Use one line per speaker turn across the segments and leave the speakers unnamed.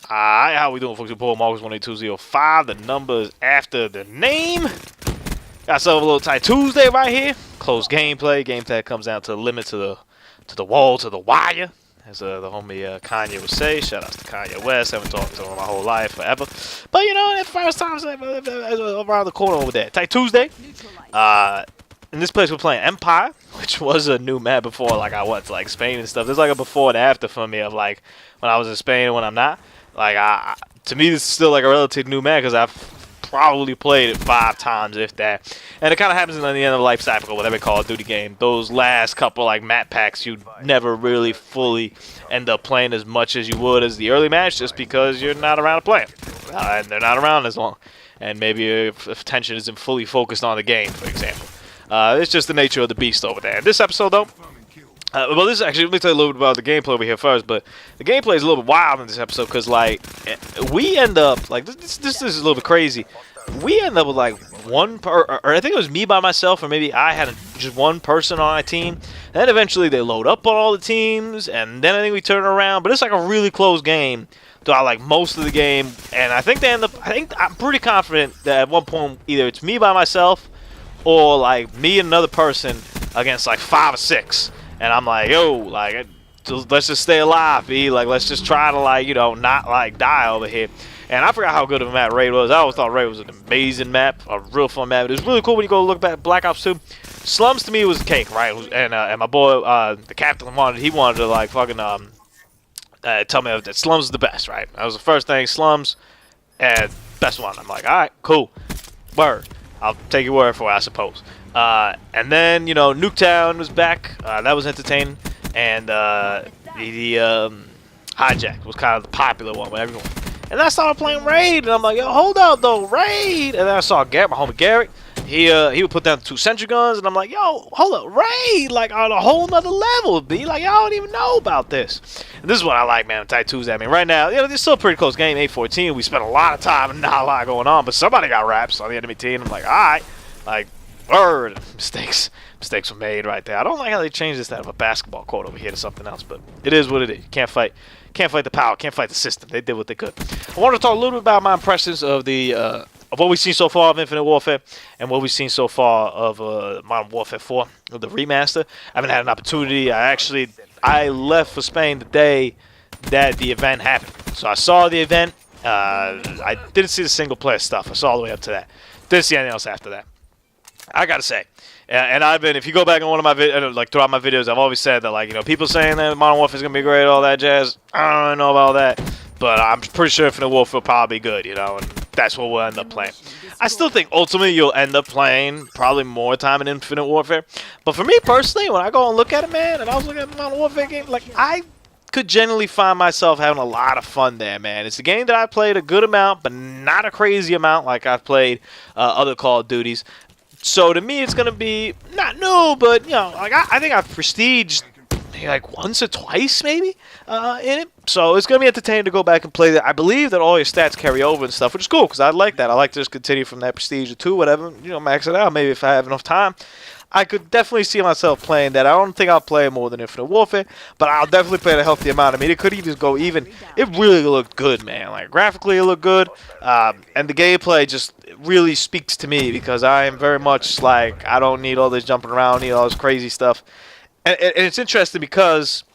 Alright, how we doing, folks? Your boy Marcus 18205. The numbers after the name. Got ourselves a little tight Tuesday right here. Close gameplay. Gamertag comes down to the limit, to the wall, to the wire, as the homie Kanye would say. Shout out to Kanye West. Haven't talked to him my whole life, forever. But you know, that first time around the corner over there. Tight Tuesday. In this place we're playing Empire, which was a new map before, like I went to like Spain and stuff. There's like a before and after for me of like when I was in Spain and when I'm not. Like to me, this is still like a relatively new map because I've probably played it 5 times, if that. And it kind of happens in the end of the life cycle, whatever Call of Duty game. Those last couple like map packs, you never really fully end up playing as much as you would as the early match, just because you're not around to play them. And they're not around as long. And maybe if attention isn't fully focused on the game, for example. It's just the nature of the beast over there. In this episode, though, well, this is actually, let me tell you a little bit about the gameplay over here first, but the gameplay is a little bit wild in this episode because, like, we end up, like, this is a little bit crazy. We end up with, like, or I think it was me by myself, or maybe I had just one person on my team. And then eventually they load up on all the teams, and then I think we turn around. But it's, like, a really close game throughout, like, most of the game. And I think I'm pretty confident that at one point, either it's me by myself, or like me and another person against like 5 or 6, and I'm like, yo, like, let's just stay alive, B. Like, let's just try to, like, you know, not like die over here. And I forgot how good of a map Raid was. I always thought Raid was an amazing map, a real fun map. It was really cool when you go look back at Black Ops 2. Slums to me was cake, right? And my boy, the captain, he wanted to like fucking tell me that Slums is the best, right? That was the first thing, Slums, and best one. I'm like, all right, cool, word. I'll take your word for it, I suppose. And then, you know, Nuketown was back. That was entertaining. And the Hijack was kind of the popular one with everyone. And then I started playing Raid, and I'm like, yo, hold up, though, Raid. And then I saw Garrett, my homie Garrett. He would put down the 2 sentry guns, and I'm like, yo, hold up, Raid, like, on a whole nother level, B. Like, y'all don't even know about this. And this is what I like, man, Tight Tuesday. I mean, right now, you know, it's still a pretty close game, 8-14. We spent a lot of time and not a lot going on, but somebody got raps on the enemy team. I'm like, all right, like, word. Mistakes were made right there. I don't like how they changed this out of a basketball court over here to something else, but it is what it is. You can't fight the power, can't fight the system. They did what they could. I want to talk a little bit about my impressions of the of what we've seen so far of Infinite Warfare and what we've seen so far of Modern Warfare 4, of the remaster. I haven't had an opportunity. I left for Spain the day that the event happened. So I saw the event. I didn't see the single player stuff. I saw all the way up to that. Didn't see anything else after that. I gotta say, and I've been, if you go back on one of my videos, like throughout my videos, I've always said that, like, you know, people saying that Modern Warfare is gonna be great, all that jazz. I don't know about all that, but I'm pretty sure Infinite Warfare will probably be good, you know, and that's what we'll end up playing. I still think ultimately you'll end up playing probably more time in Infinite Warfare, but for me personally, when I go and look at it, man, and I was looking at the Modern Warfare game, like, I could genuinely find myself having a lot of fun there, man. It's a game that I played a good amount, but not a crazy amount like I've played other Call of Duties. So to me, it's gonna be not new, but you know, like I think I've prestiged like once or twice maybe in it. So it's gonna be entertaining to go back and play that. I believe that all your stats carry over and stuff, which is cool because I like that. I like to just continue from that prestige or 2, whatever. You know, max it out. Maybe if I have enough time, I could definitely see myself playing that. I don't think I'll play more than Infinite Warfare, but I'll definitely play a healthy amount. I mean, it could even go even. It really looked good, man. Like, graphically, it looked good. And the gameplay just really speaks to me because I am very much like, I don't need all this jumping around, need all this crazy stuff. And it's interesting because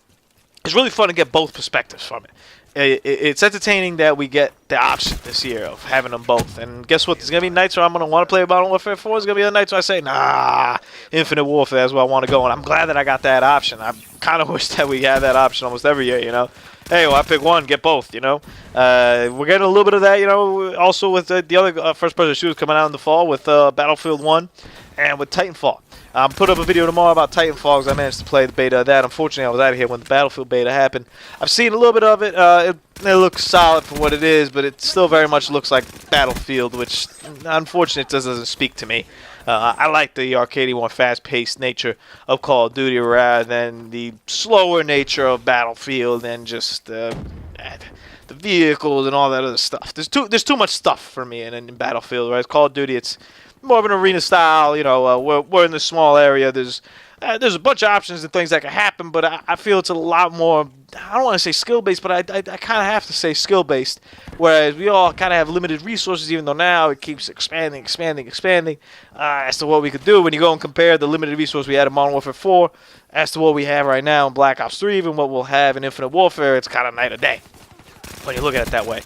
it's really fun to get both perspectives from it. It's entertaining that we get the option this year of having them both. And guess what? There's going to be nights where I'm going to want to play Modern Warfare 4. There's going to be other nights where I say, nah, Infinite Warfare is where I want to go. And I'm glad that I got that option. I kind of wish that we had that option almost every year, you know. Hey, well, I pick one, get both, you know. We're getting a little bit of that, you know, also with the other first-person shooters coming out in the fall with Battlefield 1 and with Titanfall. Put up a video tomorrow about Titanfall because I managed to play the beta of that. Unfortunately, I was out of here when the Battlefield beta happened. I've seen a little bit of it. It looks solid for what it is, but it still very much looks like Battlefield, which, unfortunately, doesn't speak to me. I like the arcadey, more fast-paced nature of Call of Duty rather than the slower nature of Battlefield and just the vehicles and all that other stuff. There's too much stuff for me in Battlefield, right? Call of Duty, it's more of an arena style, you know. We're in this small area. There's there's a bunch of options and things that can happen, but I feel it's a lot more, I don't want to say skill-based, but I kind of have to say skill-based, whereas we all kind of have limited resources, even though now it keeps expanding as to what we could do. When you go and compare the limited resource we had in Modern Warfare 4 as to what we have right now in Black Ops 3, even what we'll have in Infinite Warfare, it's kind of night or day when you look at it that way.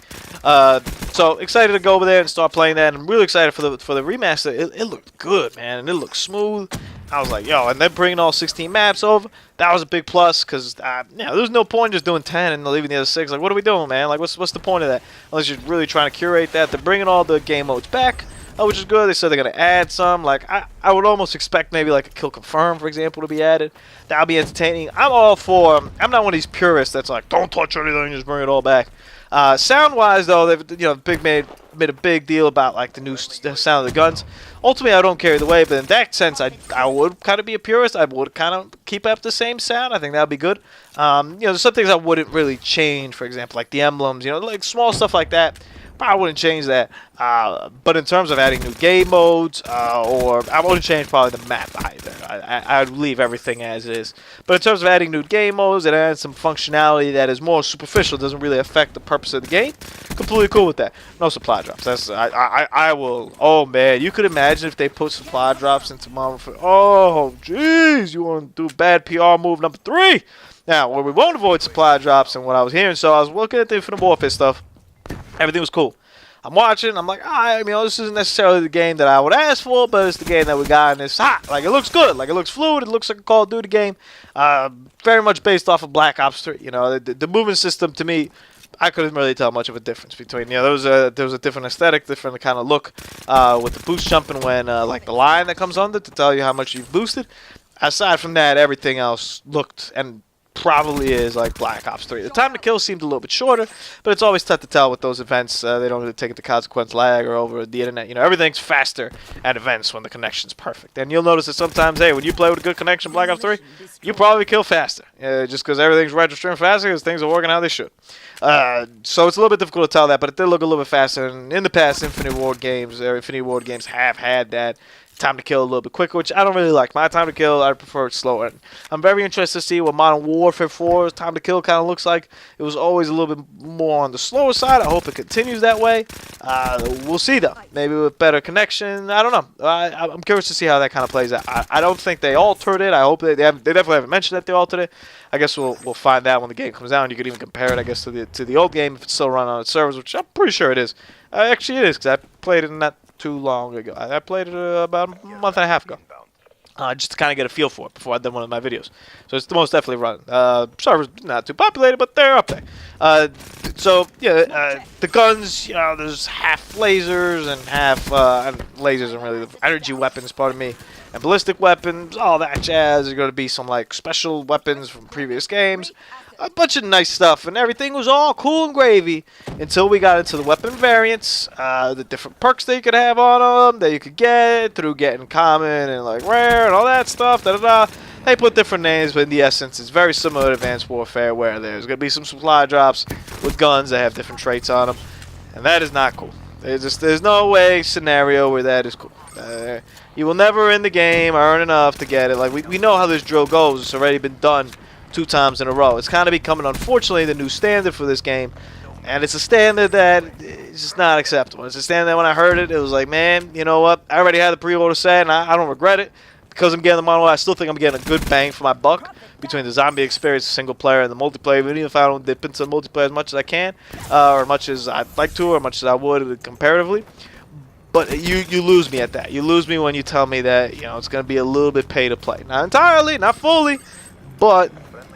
So excited to go over there and start playing that. I'm really excited for the remaster. It looked good, man, and it looked smooth. I was like, yo, and then bringing all 16 maps over, that was a big plus, because there's no point just doing 10 and leaving the other 6. Like, what are we doing, man? Like, what's the point of that? Unless you're really trying to curate that. They're bringing all the game modes back, which is good. They said they're going to add some. Like, I would almost expect maybe like a kill confirm, for example, to be added. That'll be entertaining. I'm all for, I'm not one of these purists that's like, don't touch anything, just bring it all back. Sound-wise, though, they've made a big deal about like the new sound of the guns. Ultimately, I don't care either way, but in that sense, I would kind of be a purist. I would kind of keep up the same sound. I think that would be good. There's some things I wouldn't really change. For example, like the emblems, like small stuff like that. I wouldn't change that. But in terms of adding new game modes, or I wouldn't change probably the map either. I'd leave everything as it is. But in terms of adding new game modes and adding some functionality that is more superficial, doesn't really affect the purpose of the game, completely cool with that. No supply drops. That's I will. Oh man, you could imagine if they put supply drops into Marvel. Oh jeez, you want to do bad PR move number 3? Now, where we won't avoid supply drops, and what I was hearing, so I was looking at the Infinite Warfare stuff. Everything was cool. I'm watching. I'm like, this isn't necessarily the game that I would ask for, but it's the game that we got, and it's hot. Like, it looks good. Like, it looks fluid. It looks like a Call of Duty game. Very much based off of Black Ops 3. The movement system, to me, I couldn't really tell much of a difference between. There was a different aesthetic, different kind of look with the boost jumping when, like, the line that comes under to tell you how much you've boosted. Aside from that, everything else looked and probably is like Black Ops 3. The time to kill seemed a little bit shorter, but it's always tough to tell with those events. They don't really take into consequence lag or over the internet. Everything's faster at events when the connection's perfect. And you'll notice that sometimes, hey, when you play with a good connection, Black Ops 3, you probably kill faster. Just because everything's registering faster, because things are working how they should. So it's a little bit difficult to tell that, but it did look a little bit faster. And in the past, Infinity Ward games have had that time to kill a little bit quicker, which I don't really like. My time to kill, I prefer it slower. I'm very interested to see what Modern Warfare 4's time to kill kind of looks like. It was always a little bit more on the slower side. I hope it continues that way. We'll see, though. Maybe with better connection. I don't know. I'm curious to see how that kind of plays out. I don't think they altered it. I hope they definitely haven't mentioned that they altered it. I guess we'll find out when the game comes out, and you could even compare it, I guess, to the old game if it's still running on its servers, which I'm pretty sure it is. Actually, it is, because I played it not too long ago. I played it about a month and a half ago. Just to kind of get a feel for it before I did one of my videos. So it's the most definitely running. Servers not too populated, but they're up there. The guns, there's half lasers and half lasers and really the energy weapons, pardon me, and ballistic weapons, all that jazz. There's going to be some like special weapons from previous games. A bunch of nice stuff, and everything was all cool and gravy until we got into the weapon variants, the different perks that you could have on them, that you could get through getting common and like rare and all that stuff. They put different names, but in the essence, it's very similar to Advanced Warfare, where there's going to be some supply drops with guns that have different traits on them, and that is not cool. There's no way scenario where that is cool. You will never in the game earn enough to get it. Like we know how this drill goes. It's already been done 2 times in a row. It's kind of becoming, unfortunately, the new standard for this game, and it's a standard that is just not acceptable. It's a standard that when I heard it, it was like, man, you know what? I already had the pre-order set, and I don't regret it because I'm getting the model. I still think I'm getting a good bang for my buck between the zombie experience, single player, and the multiplayer. Even if I don't dip into the multiplayer as much as I can, or as much as I'd like to, or as much as I would comparatively. But you lose me at that. You lose me when you tell me that it's going to be a little bit pay to play. Not entirely, not fully, but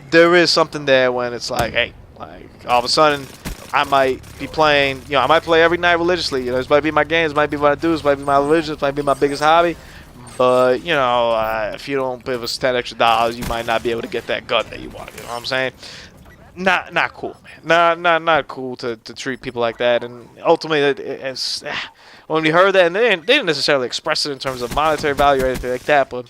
there is something there when it's like, hey, like all of a sudden I might be playing, I might play every night religiously. This might be my game, this might be what I do, this might be my religion, this might be my biggest hobby. But, if you don't give us $10 extra, you might not be able to get that gun that you want. You know what I'm saying? Not cool, man. Not cool to treat people like that. And ultimately, when we heard that, and they didn't necessarily express it in terms of monetary value or anything like that, but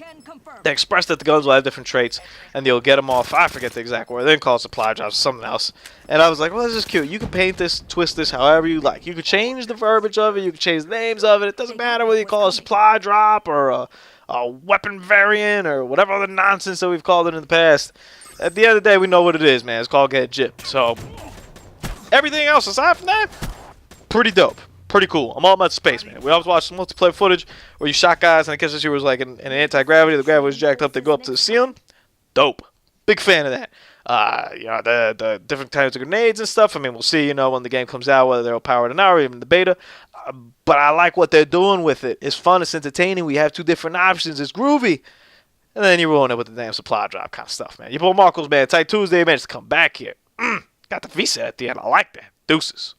they expressed that the guns will have different traits, and you'll get them off. I forget the exact word. They didn't call it supply drops, something else. And I was like, well, this is cute. You can paint this, twist this however you like. You can change the verbiage of it. You can change the names of it. It doesn't matter whether you call it a supply drop or a a weapon variant or whatever other nonsense that we've called it in the past. At the end of the day, we know what it is, man. It's called get gypped. So everything else aside from that, pretty dope. Pretty cool. I'm all about space, man. We always watch some multiplayer footage where you shot guys, and I guess this year was like an anti-gravity. The gravity was jacked up. They go up to the ceiling. Dope. Big fan of that. You know, the different types of grenades and stuff. I mean, we'll see, you know, when the game comes out, whether they're powered or not, or even the beta. But I like what they're doing with it. It's fun. It's entertaining. We have two different options. It's groovy. And then you ruin it with the damn supply drop kind of stuff, man. Your boy Marcos, man. Tight Tuesday, man. Just come back here. Got the visa at the end. I like that. Deuces.